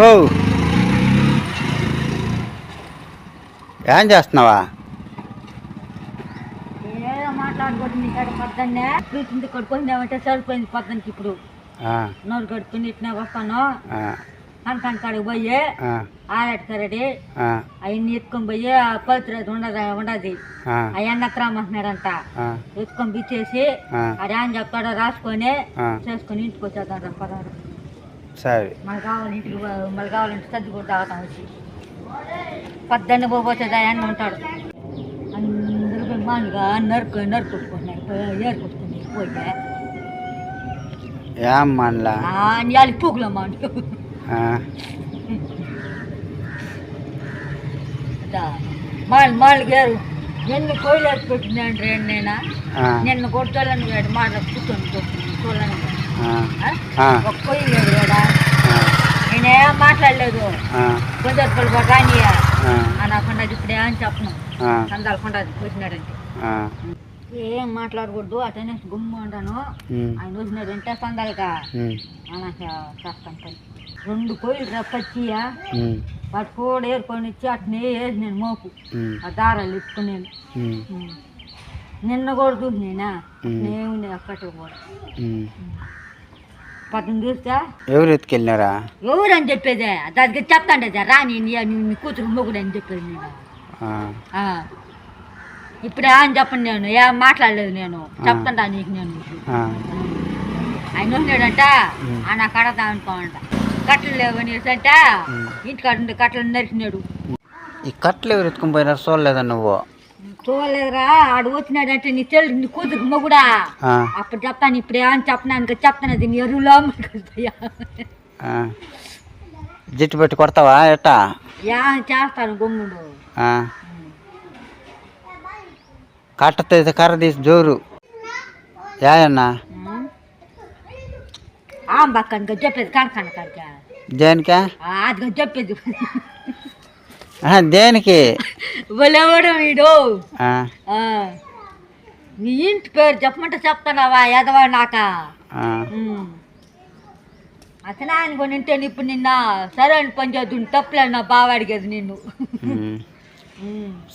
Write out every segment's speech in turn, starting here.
ఓ ఏం చేస్తున్నావా? ఏదో మాట్లాడుకుంటుంది ఇక్కడ పొద్దున్నే చూసింది కడుక్కుందామంటే సరిపోయింది పొద్దున్నకి. ఇప్పుడు నోరు కడుక్కుని ఇట్లా వస్తాను కనకాని కాడికి పోయి ఆడెట్టుకరడి అవన్నీ ఎత్తుకొని పోయి పవిత్రత ఉండదు ఆ ఎండక్రామంటున్నాడంట. ఎత్తుకొని బిచ్చేసి అది ఏం చెప్తాడో రాసుకొని చేసుకొని ఇంటికి వచ్చేద్దాం పదహారు. సరే మళ్ళీ కావాలి ఇంటికి మళ్ళీ కావాలంటే సర్ది కూడా తాగుతాం వచ్చి పొద్దున్న పోతే ఎండ ఉంటాడు. అందరూ మానుగా నరుకొట్టుకుంటున్నారు ఏరుకొట్టుకుని పోయి ఏం మనలా ఇవాళ పూకులో మాను మాళ్ళు గారు నిన్ను కోయిలేసి పెట్టిందంటే నేనా నిన్న కొట్టాలని వేడు మాట కూర్చొని చూడాలని ఒక పొయ్యి లేదు వేడా నేనేం మాట్లాడలేదు. కొంచెం కూడా రాని అనకుండా ఇప్పుడు ఏమని చెప్పను సందాలకుండా వచ్చినాడంటే ఏం మాట్లాడకూడదు అటనే గుమ్మ ఉంటాను. ఆయన వచ్చినాడంటే సందాలుగా చేస్తాను పని. 2 పొయ్యిలు పచ్చియా వాటి కూడా ఏరుకొని ఇచ్చి అట్నే వేసి నేను మోపు ఆ దారాలు ఇప్పుకునేది. నిన్న కూడా చూసినేనా నేనే అక్కడికి కూడా పక్కన చూస్తే ఎవరు ఎత్తుకెళ్ళినారా ఎవరు అని చెప్పేదే దానికి చెప్తాండే రాని నీ కూతురు మొగుడు అని చెప్పేది నేను. ఇప్పుడు అని చెప్పండి నేను ఏం మాట్లాడలేదు. నేను చెప్తాండా నీకు నేను ఆయన ఉన్నాడంట ఆయన కడతా అనుకోమంట కట్టలు లేవనేసి అంట ఇంటికాడ కట్టలు నరికినాడు. ఈ కట్టలు ఎవరు ఎత్తుకుని పోయినారు చూడలేదా నువ్వు? చూడలేదురా ఆడు వచ్చినాడంటే నీ నీ కూతురు మొగుడా అప్పుడు చెప్తాను. ఇప్పుడు ఏమని చెప్పినాను చెప్తాను నీ ఎరువులో జిట్టు పెట్టి కొడతావా ఎట్టా? చేస్తాను గమ్ముడు కట్టతో కర్ర తీసి జోరు యాయన్నా బక్కని చెప్పేది కనకాన కనుక దేనికా అది చెప్పేది దేనికి ఎవడు వీడు నీ ఇంటి పేరు చెప్పమంటే చెప్తున్నావా ఎదవా నాక అసలు ఆయన కొని ఉంటే ఇప్పుడు నిన్న సరైన పని చేద్దు తప్పులేనా బాగా అడిగేది నిన్ను.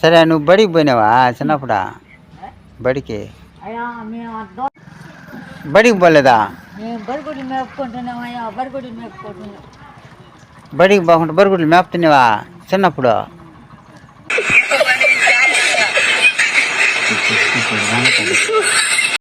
సరే నువ్వు బడికి పోయినావా చిన్నప్పుడా? బడికి బడికి పోలేదా? బరిగుడి మేపుకుంటున్నామయ్యా బరిగుడి మేపుకుంటున్నాం. బడికి బాగుంటా బరిగుడ్లు మేపుతున్నావా చిన్నప్పుడు?